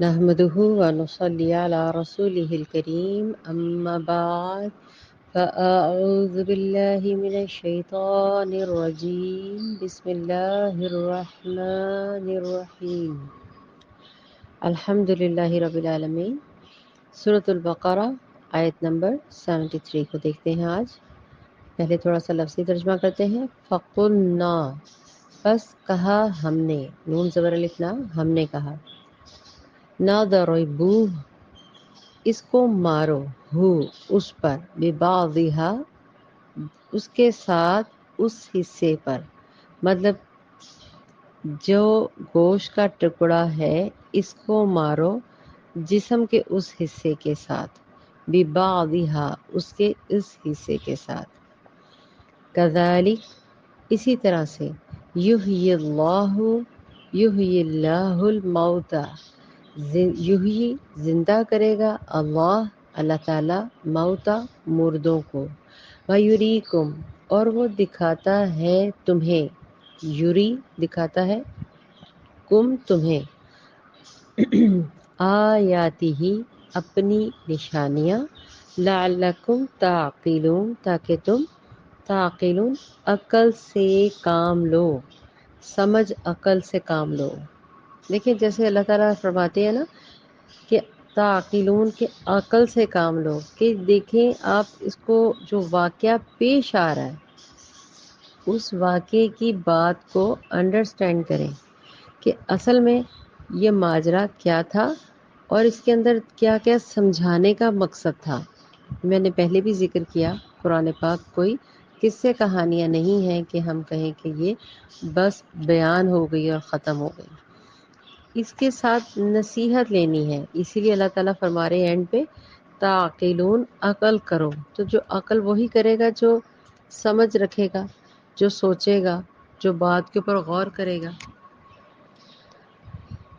نحمده ونصلي على رسوله الكريم أما بعد فأعوذ بالله من الشيطان الرجيم بسم الله الرحمن الرحيم الحمد لله رب العالمين سورة البقرہ آیت نمبر 73 کو دیکھتے ہیں آج۔ پہلے تھوڑا سا لفظی ترجمہ کرتے ہیں۔ فَقُلْنَا پس کہا ہم نے، نون زبر الف لا، ہم نے کہا، نَضْرِبُوهُ اس کو مارو، ہو اس پر، ببعضہا اس کے ساتھ، اس حصے پر، مطلب جو گوشت کا ٹکڑا ہے اس کو مارو جسم کے اس حصے کے ساتھ، ببعضہا اس کے اس حصے کے ساتھ، کذالک اسی طرح سے، یحیی اللہ الموتیٰ یحیی زندہ کرے گا اللہ تعالی موتا مردوں کو، وَیُریکم اور وہ دکھاتا ہے تمہیں، یری دکھاتا ہے، کم تمہیں، آیاتہ اپنی نشانیاں، لعلکم تعقلون تاکہ تم تعقلون عقل سے کام لو، سمجھ عقل سے کام لو۔ دیکھیں جیسے اللہ تعالیٰ فرماتے ہیں نا کہ تعقلون کے عقل سے کام لو، کہ دیکھیں آپ اس کو جو واقعہ پیش آ رہا ہے اس واقعے کی بات کو انڈرسٹینڈ کریں کہ اصل میں یہ ماجرا کیا تھا اور اس کے اندر کیا کیا سمجھانے کا مقصد تھا۔ میں نے پہلے بھی ذکر کیا، قرآن پاک کوئی قصے کہانیاں نہیں ہیں کہ ہم کہیں کہ یہ بس بیان ہو گئی اور ختم ہو گئی، اس کے ساتھ نصیحت لینی ہے۔ اسی لیے اللہ تعالیٰ فرما رہے ہیں اینڈ پہ، تعقلون عقل کرو، تو جو عقل وہی کرے گا جو سمجھ رکھے گا، جو سوچے گا، جو بات کے اوپر غور کرے گا۔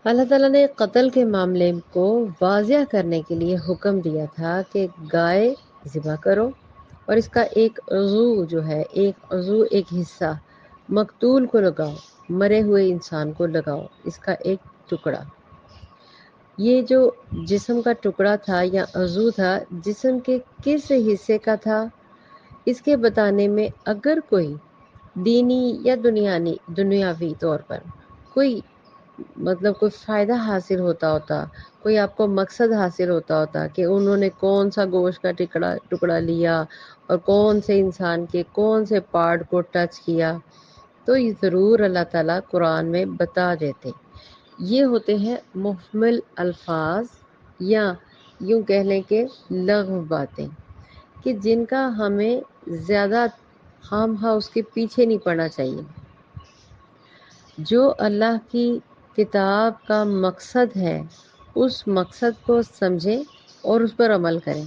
اللہ تعالیٰ نے قتل کے معاملے کو واضح کرنے کے لیے حکم دیا تھا کہ گائے ذبح کرو اور اس کا ایک عضو جو ہے، ایک حصہ مقتول کو لگاؤ، مرے ہوئے انسان کو لگاؤ، اس کا ایک ٹکڑا۔ یہ جو جسم کا ٹکڑا تھا یا عضو تھا، جسم کے کس حصے کا تھا اس کے بتانے میں اگر کوئی دینی یا دنیاوی طور پر کوئی مطلب کوئی فائدہ حاصل ہوتا، کوئی آپ کو مقصد حاصل ہوتا کہ انہوں نے کون سا گوشت کا ٹکڑا لیا اور کون سے انسان کے کون سے پارٹ کو ٹچ کیا، تو یہ ضرور اللہ تعالیٰ قرآن میں بتا دیتے۔ یہ ہوتے ہیں محمل الفاظ یا یوں کہہ لیں کہ لغو باتیں، کہ جن کا ہمیں زیادہ خام خواہ اس کے پیچھے نہیں پڑنا چاہیے۔ جو اللہ کی کتاب کا مقصد ہے اس مقصد کو سمجھیں اور اس پر عمل کریں،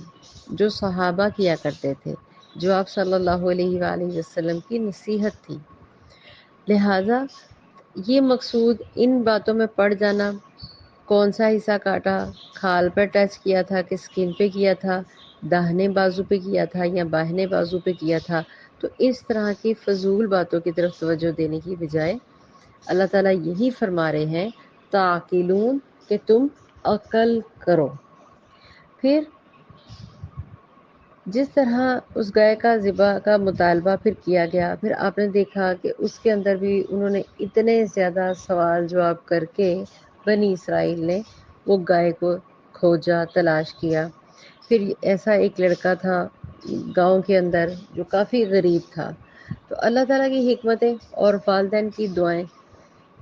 جو صحابہ کیا کرتے تھے، جو آپ صلی اللہ علیہ وآلہ وسلم کی نصیحت تھی۔ لہٰذا یہ مقصود ان باتوں میں پڑ جانا، کون سا حصہ کاٹا، کھال پر ٹچ کیا تھا کہ سکن پہ کیا تھا، داہنے بازو پہ کیا تھا یا بائیں بازو پہ کیا تھا، تو اس طرح کی فضول باتوں کی طرف توجہ دینے کی بجائے اللہ تعالیٰ یہی فرما رہے ہیں تعقلون کہ تم عقل کرو۔ پھر جس طرح اس گائے کا ذبح کا مطالبہ پھر کیا گیا، پھر آپ نے دیکھا کہ اس کے اندر بھی انہوں نے اتنے زیادہ سوال جواب کر کے بنی اسرائیل نے وہ گائے کو کھوجا، تلاش کیا۔ پھر ایسا ایک لڑکا تھا گاؤں کے اندر جو کافی غریب تھا، تو اللہ تعالیٰ کی حکمتیں اور والدین کی دعائیں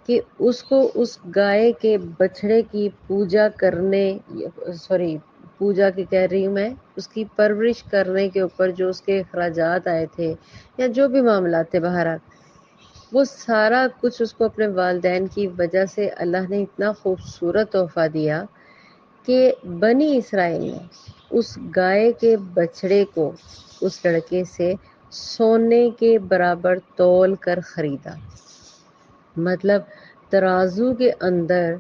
کہ اس کو اس گائے کے بچھڑے کی پوجا کی کہہ رہی ہوں میں، اس کی پرورش کرنے کے اوپر جو اس کے اخراجات آئے تھے یا جو بھی معاملات تھے، بہرحال وہ سارا کچھ اس کو اپنے والدین کی وجہ سے اللہ نے اتنا خوبصورت تحفہ دیا کہ بنی اسرائیل نے اس گائے کے بچھڑے کو اس لڑکے سے سونے کے برابر تول کر خریدا۔ مطلب ترازو کے اندر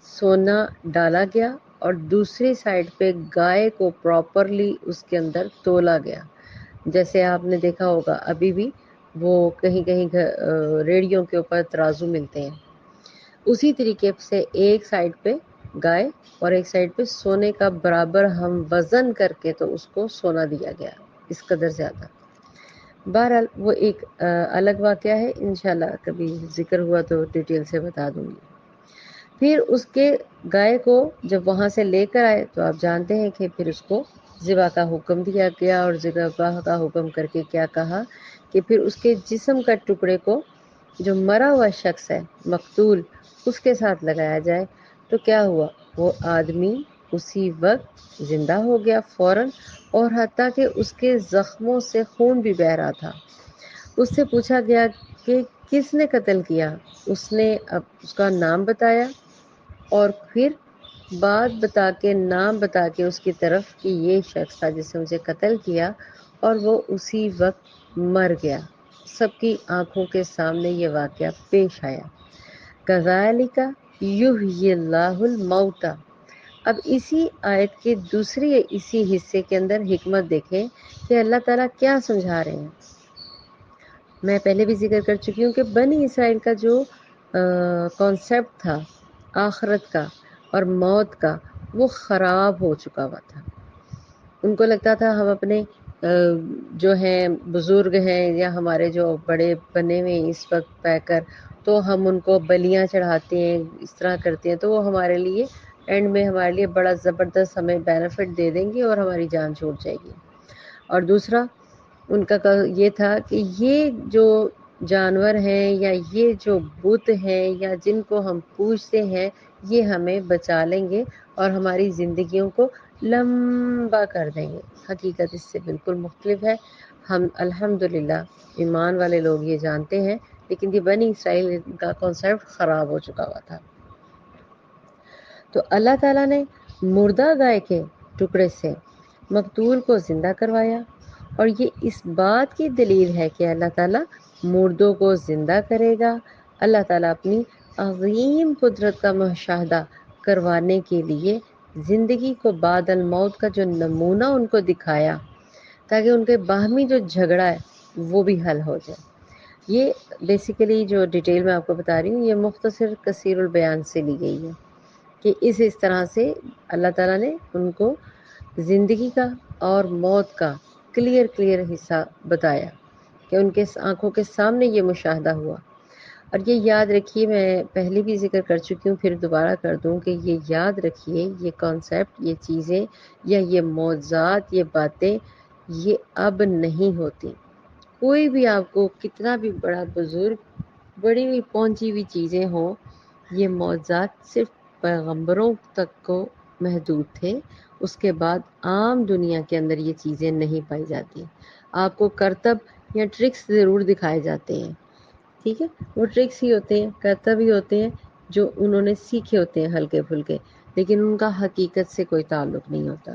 سونا ڈالا گیا اور دوسری سائڈ پہ گائے کو پراپرلی اس کے اندر تولا گیا۔ جیسے آپ نے دیکھا ہوگا ابھی بھی وہ کہیں کہیں ریڑیوں کے اوپر ترازو ملتے ہیں، اسی طریقے سے ایک سائڈ پہ گائے اور ایک سائڈ پہ سونے کا برابر ہم وزن کر کے تو اس کو سونا دیا گیا، اس قدر زیادہ۔ بہرحال وہ ایک الگ واقعہ ہے، انشاءاللہ کبھی ذکر ہوا تو ڈیٹیل سے بتا دوں گی۔ پھر اس کے گائے کو جب وہاں سے لے کر آئے تو آپ جانتے ہیں کہ پھر اس کو ذبح کا حکم دیا گیا، اور ذبح کا حکم کر کے کیا کہا کہ پھر اس کے جسم کا ٹکڑے کو جو مرا ہوا شخص ہے مقتول اس کے ساتھ لگایا جائے۔ تو کیا ہوا، وہ آدمی اسی وقت زندہ ہو گیا فوراً، اور حتیٰ کہ اس کے زخموں سے خون بھی بہہ رہا تھا۔ اس سے پوچھا گیا کہ کس نے قتل کیا، اس نے اب اس کا نام بتایا، اور پھر بات بتا کے نام بتا کے اس کی طرف کہ یہ شخص تھا جس نے مجھے قتل کیا، اور وہ اسی وقت مر گیا۔ سب کی آنکھوں کے سامنے یہ واقعہ پیش آیا۔ کذالک یحیی اللہ الموتى۔ اب اسی آیت کے دوسری اسی حصے کے اندر حکمت دیکھیں کہ اللہ تعالیٰ کیا سمجھا رہے ہیں۔ میں پہلے بھی ذکر کر چکی ہوں کہ بنی اسرائیل کا جو کانسیپٹ تھا آخرت کا اور موت کا، وہ خراب ہو چکا ہوا تھا۔ ان کو لگتا تھا ہم اپنے جو ہیں بزرگ ہیں یا ہمارے جو بڑے بنے ہوئے اس وقت پہ کر، تو ہم ان کو بلیاں چڑھاتے ہیں، اس طرح کرتے ہیں، تو وہ ہمارے لیے اینڈ میں ہمارے لیے بڑا زبردست ہمیں بینیفٹ دے دیں گے اور ہماری جان چھوٹ جائے گی۔ اور دوسرا ان کا یہ تھا کہ یہ جو جانور ہیں یا یہ جو بت ہیں یا جن کو ہم پوجتے ہیں، یہ ہمیں بچا لیں گے اور ہماری زندگیوں کو لمبا کر دیں گے۔ حقیقت اس سے بالکل مختلف ہے۔ ہم الحمدللہ ایمان والے لوگ یہ جانتے ہیں، لیکن یہ بنی اسرائیل کا کانسیپٹ خراب ہو چکا ہوا تھا۔ تو اللہ تعالیٰ نے مردہ گائے کے ٹکڑے سے مقتول کو زندہ کروایا، اور یہ اس بات کی دلیل ہے کہ اللہ تعالیٰ مردوں کو زندہ کرے گا۔ اللہ تعالیٰ اپنی عظیم قدرت کا مشاہدہ کروانے کے لیے زندگی کو بعد الموت کا جو نمونہ ان کو دکھایا، تاکہ ان کے باہمی جو جھگڑا ہے وہ بھی حل ہو جائے۔ یہ بیسیکلی جو ڈیٹیل میں آپ کو بتا رہی ہوں، یہ مختصر کثیر البیان سے لی گئی ہے کہ اس طرح سے اللہ تعالیٰ نے ان کو زندگی کا اور موت کا کلیئر حصہ بتایا کہ ان کے آنکھوں کے سامنے یہ مشاہدہ ہوا۔ اور یہ یاد رکھیے، میں پہلے بھی ذکر کر چکی ہوں، پھر دوبارہ کر دوں کہ یہ یاد رکھیے، یہ کانسیپٹ، یہ چیزیں یا یہ معجزات، یہ باتیں یہ اب نہیں ہوتی۔ کوئی بھی آپ کو کتنا بھی بڑا بزرگ، بڑی ہوئی پہنچی ہوئی چیزیں ہوں، یہ معجزات صرف پیغمبروں تک کو محدود تھے۔ اس کے بعد عام دنیا کے اندر یہ چیزیں نہیں پائی جاتی۔ آپ کو کرتب یا ٹرکس ضرور دکھائے جاتے ہیں، ٹھیک ہے، وہ ٹرکس ہی ہوتے ہیں، کرتب ہی ہوتے ہیں جو انہوں نے سیکھے ہوتے ہیں ہلکے پھلکے، لیکن ان کا حقیقت سے کوئی تعلق نہیں ہوتا۔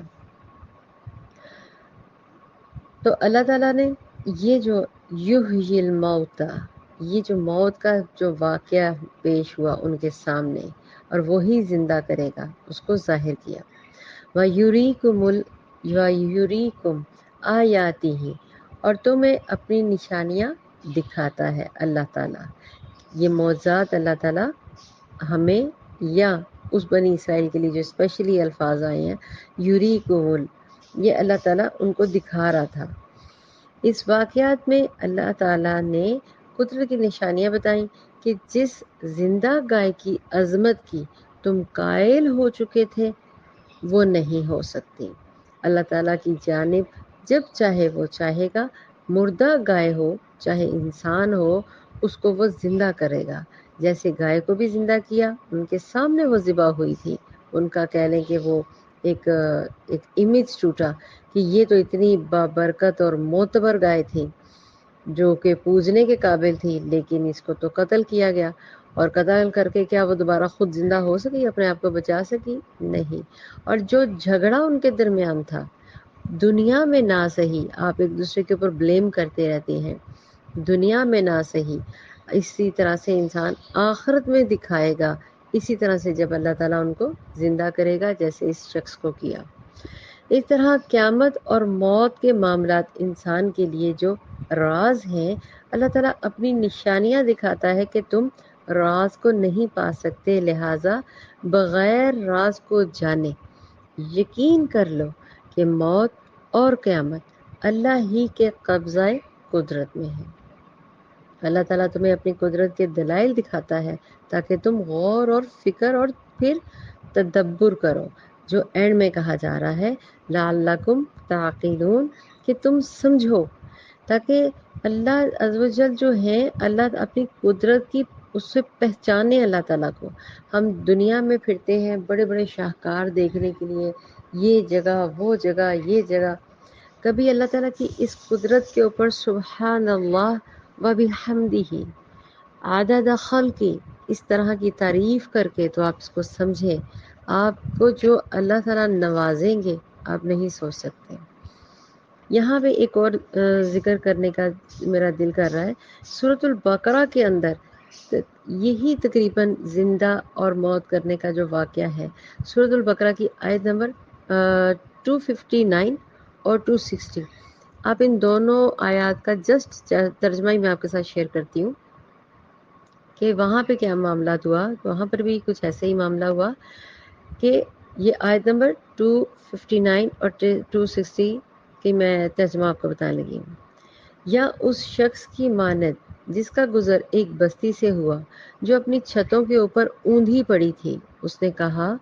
تو اللہ تعالیٰ نے یہ جو یحیی الموتى، یہ جو موت کا جو واقعہ پیش ہوا ان کے سامنے اور وہی زندہ کرے گا، اس کو ظاہر کیا۔ وَيُرِيكُمْ آیاتہ، اور تمہیں اپنی نشانیاں دکھاتا ہے اللہ تعالیٰ۔ یہ معجزات اللہ تعالیٰ ہمیں یا اس بنی اسرائیل کے لیے جو اسپیشلی الفاظ آئے ہیں یُریکُمُ، یہ اللہ تعالیٰ ان کو دکھا رہا تھا۔ اس واقعات میں اللہ تعالیٰ نے قدرت کی نشانیاں بتائیں کہ جس زندہ گائے کی عظمت کی تم قائل ہو چکے تھے، وہ نہیں ہو سکتی۔ اللہ تعالیٰ کی جانب جب چاہے وہ چاہے گا، مردہ گائے ہو چاہے انسان ہو، اس کو وہ زندہ کرے گا۔ جیسے گائے کو بھی زندہ کیا، ان کے سامنے وہ ذبح ہوئی تھی، ان کا کہہ لیں کہ وہ ایک امیج ٹوٹا کہ یہ تو اتنی بابرکت اور معتبر گائے تھی جو کہ پوجنے کے قابل تھی، لیکن اس کو تو قتل کیا گیا، اور قتل کر کے کیا وہ دوبارہ خود زندہ ہو سکی، اپنے آپ کو بچا سکی؟ نہیں۔ اور جو جھگڑا ان کے درمیان تھا، دنیا میں نہ صحیح، آپ ایک دوسرے کے اوپر بلیم کرتے رہتے ہیں، دنیا میں نہ صحیح، اسی طرح سے انسان آخرت میں دکھائے گا، اسی طرح سے جب اللہ تعالیٰ ان کو زندہ کرے گا جیسے اس شخص کو کیا۔ اس طرح قیامت اور موت کے معاملات انسان کے لیے جو راز ہیں، اللہ تعالیٰ اپنی نشانیاں دکھاتا ہے کہ تم راز کو نہیں پا سکتے، لہٰذا بغیر راز کو جانے یقین کر لو کہ موت اور قیامت اللہ ہی کے قبضہ قدرت میں ہے۔ اللہ تعالیٰ تمہیں اپنی قدرت کے دلائل دکھاتا ہے تاکہ تم غور اور فکر اور پھر تدبر کرو، جو اینڈ میں کہا جا رہا ہے لعلکم تعقلون، کہ تم سمجھو، تاکہ اللہ عز و جل جو ہے، اللہ اپنی قدرت کی اس سے پہچانے اللہ تعالیٰ کو۔ ہم دنیا میں پھرتے ہیں بڑے بڑے شاہکار دیکھنے کے لیے، یہ جگہ وہ جگہ یہ جگہ، کبھی اللہ تعالیٰ کی اس قدرت کے اوپر سبحان اللہ و بحمدہ عدد خلقی اس طرح کی تعریف کر کے تو آپ اس کو سمجھیں، آپ کو جو اللہ تعالیٰ نوازیں گے آپ نہیں سوچ سکتے۔ یہاں پہ ایک اور ذکر کرنے کا میرا دل کر رہا ہے، سورۃ البقرہ کے اندر یہی تقریباً زندہ اور موت کرنے کا جو واقعہ ہے، سورۃ البقرہ کی آیت نمبر 259 اور 260، آپ ان دونوں آیات کا جسٹ ترجمہ ہی میں آپ کے ساتھ شیئر کرتی ہوں کہ وہاں پہ کیا معاملات ہوا۔ وہاں پر بھی کچھ ایسے ہی معاملہ ہوا کہ یہ آیت نمبر 259 اور 260 کی میں ترجمہ آپ کو بتانے لگی ہوں۔ یا اس شخص کی مانند جس کا گزر ایک بستی سے ہوا جو اپنی چھتوں کے اوپر اوندھی پڑی تھی، اس نے کہا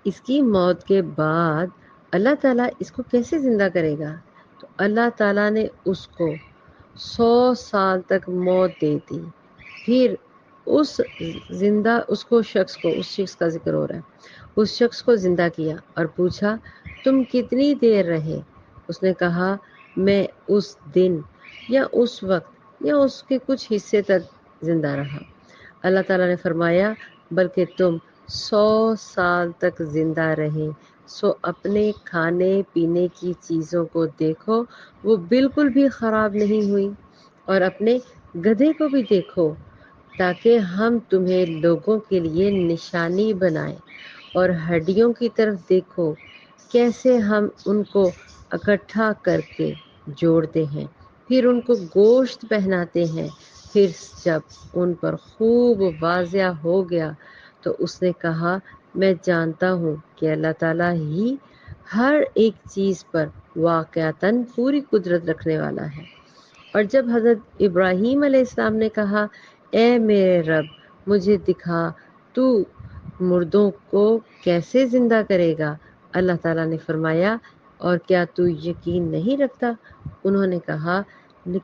اس کی موت کے بعد اللہ تعالیٰ اس کو کیسے زندہ کرے گا؟ تو اللہ تعالیٰ نے اس کو 100 سال تک موت دے دی، پھر اس شخص کا ذکر ہو رہا ہے، اس شخص کو زندہ کیا اور پوچھا تم کتنی دیر رہے؟ اس نے کہا میں اس دن یا اس وقت یا اس کے کچھ حصے تک زندہ رہا۔ اللہ تعالیٰ نے فرمایا بلکہ تم 100 سال تک زندہ رہے، سو اپنے کھانے پینے کی چیزوں کو دیکھو، وہ بالکل بھی خراب نہیں ہوئی، اور اپنے گدھے کو بھی دیکھو تاکہ ہم تمہیں لوگوں کے لیے نشانی بنائیں، اور ہڈیوں کی طرف دیکھو کیسے ہم ان کو اکٹھا کر کے جوڑتے ہیں، پھر ان کو گوشت پہناتے ہیں۔ پھر جب ان پر خوب واضح ہو گیا تو اس نے کہا میں جانتا ہوں کہ اللہ تعالیٰ ہی ہر ایک چیز پر واقعتاً پوری قدرت رکھنے والا ہے۔ اور جب حضرت ابراہیم علیہ السلام نے کہا اے میرے رب مجھے دکھا تو مردوں کو کیسے زندہ کرے گا، اللہ تعالیٰ نے فرمایا اور کیا تو یقین نہیں رکھتا؟ انہوں نے کہا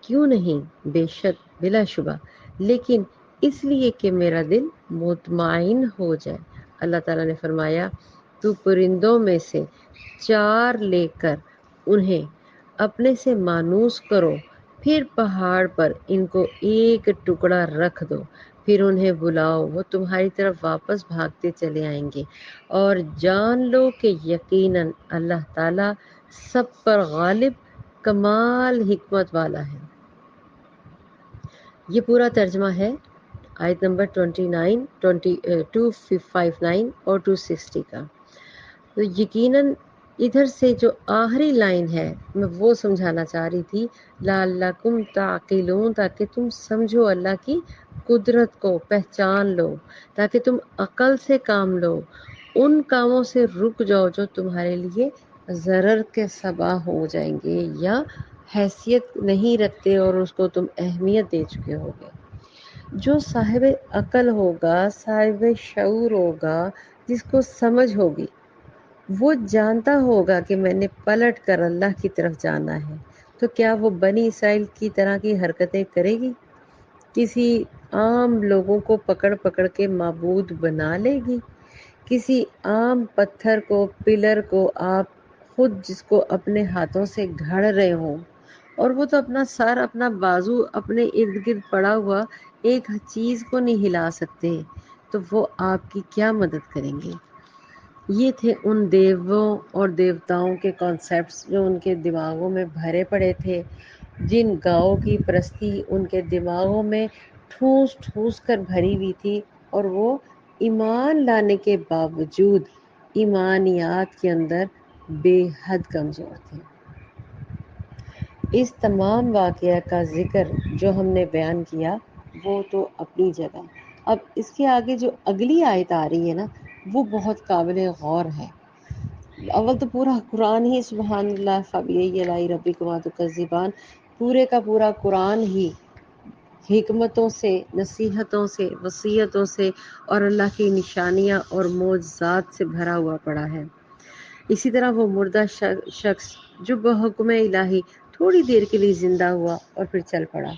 کیوں نہیں، بے شک بلا شبہ، لیکن اس لیے کہ میرا دل مطمئن ہو جائے۔ اللہ تعالیٰ نے فرمایا تو پرندوں میں سے 4 لے کر انہیں اپنے سے مانوس کرو، پھر پہاڑ پر ان کو ایک ٹکڑا رکھ دو، پھر انہیں بلاؤ، وہ تمہاری طرف واپس بھاگتے چلے آئیں گے، اور جان لو کہ یقیناً اللہ تعالیٰ سب پر غالب کمال حکمت والا ہے۔ یہ پورا ترجمہ ہے آیت نمبر 259 اور 260 کا۔ تو یقیناً ادھر سے جو آخری لائن ہے میں وہ سمجھانا چاہ رہی تھی، لعلکم تعقلون، تاکہ تم سمجھو اللہ کی قدرت کو پہچان لو، تاکہ تم عقل سے کام لو، ان کاموں سے رک جاؤ جو تمہارے لیے ضرر کے سبب ہو جائیں گے یا حیثیت نہیں رکھتے اور اس کو تم اہمیت دے چکے ہوگے۔ جو صاحب عقل ہوگا، صاحب شعور ہوگا، جس کو سمجھ ہوگی، وہ جانتا ہوگا کہ میں نے پلٹ کر اللہ کی طرف جانا ہے، تو کیا وہ بنی اسرائیل کی طرح کی حرکتیں کرے گی؟ کسی عام لوگوں کو پکڑ پکڑ کے معبود بنا لے گی؟ کسی عام پتھر کو، پلر کو آپ خود جس کو اپنے ہاتھوں سے گھڑ رہے ہوں، اور وہ تو اپنا سر، اپنا بازو اپنے ارد گرد پڑا ہوا ایک چیز کو نہیں ہلا سکتے، تو وہ آپ کی کیا مدد کریں گے؟ یہ تھے ان دیووں اور دیوتاؤں کے کانسیپٹس جو ان کے دماغوں میں بھرے پڑے تھے، جن گاؤں کی پرستی ان کے دماغوں میں ٹھوس ٹھوس کر بھری ہوئی تھی، اور وہ ایمان لانے کے باوجود ایمانیات کے اندر بے حد کمزور تھے۔ اس تمام واقعہ کا ذکر جو ہم نے بیان کیا وہ تو اپنی جگہ، اب اس کے آگے جو اگلی آیت آ رہی ہے نا، وہ بہت قابل غور ہے۔ اول تو پورا قرآن ہی سبحان اللہ فبأي آلاء ربكما تكذبان، پورے کا پورا قرآن ہی حکمتوں سے، نصیحتوں سے، وصیتوں سے اور اللہ کی نشانیاں اور معجزات سے بھرا ہوا پڑا ہے۔ اسی طرح وہ مردہ شخص جو بحکم الہی تھوڑی دیر کے لیے زندہ ہوا اور پھر چل پڑا،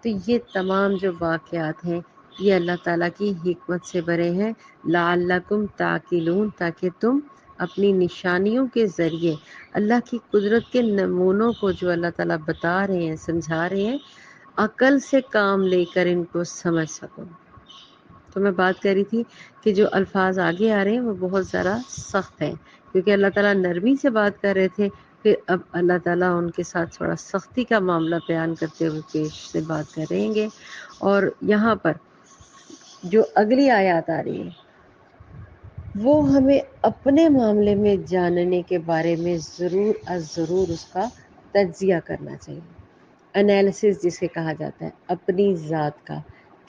تو یہ تمام جو واقعات ہیں یہ اللہ تعالیٰ کی حکمت سے بھرے ہیں، لعلکم تعقلون، تاکہ تم اپنی نشانیوں کے ذریعے اللہ کی قدرت کے نمونوں کو جو اللہ تعالیٰ بتا رہے ہیں، سمجھا رہے ہیں، عقل سے کام لے کر ان کو سمجھ سکو۔ تو میں بات کر رہی تھی کہ جو الفاظ آگے آ رہے ہیں وہ بہت ذرا سخت ہیں، کیونکہ اللہ تعالیٰ نرمی سے بات کر رہے تھے، پھر اب اللہ تعالیٰ ان کے ساتھ تھوڑا سختی کا معاملہ بیان کرتے ہوئے پیش سے بات کریں گے۔ اور یہاں پر جو اگلی آیات آ رہی ہے وہ ہمیں اپنے معاملے میں جاننے کے بارے میں ضرور ضرور اس کا تجزیہ کرنا چاہیے، انالیسس جسے کہا جاتا ہے اپنی ذات کا،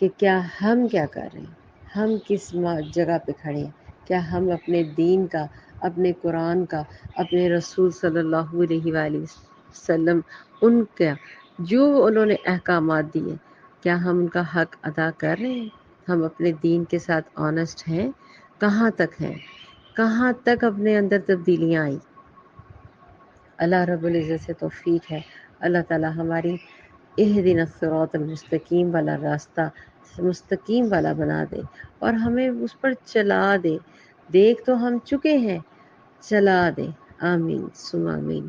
کہ کیا ہم کیا کر رہے ہیں، ہم کس جگہ پہ کھڑے ہیں، کیا ہم اپنے دین کا، اپنے قرآن کا، اپنے رسول صلی اللہ علیہ وآلہ وسلم ان کا جو انہوں نے احکامات دیے، کیا ہم ان کا حق ادا کر رہے ہیں، ہم اپنے دین کے ساتھ آنیسٹ ہیں، کہاں تک ہیں، کہاں تک اپنے اندر تبدیلیاں آئی۔ اللہ رب العزت سے توفیق ہے، اللہ تعالی ہماری اہدنا الصراط المستقیم والا راستہ مستقیم والا بنا دے اور ہمیں اس پر چلا دے، دیکھ تو ہم چکے ہیں، چلا دے، آمین ثم آمین۔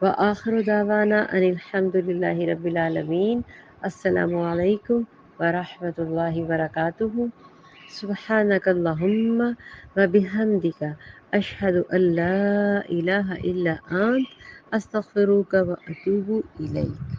وآخر دعوانا ان الحمد للہ رب العالمین۔ السلام علیکم ورحمۃ اللہ وبرکاتہ۔ سبحانک اللہم وبحمدک اشہد ان لا الہ الا انت استغفرک واتوب الیک۔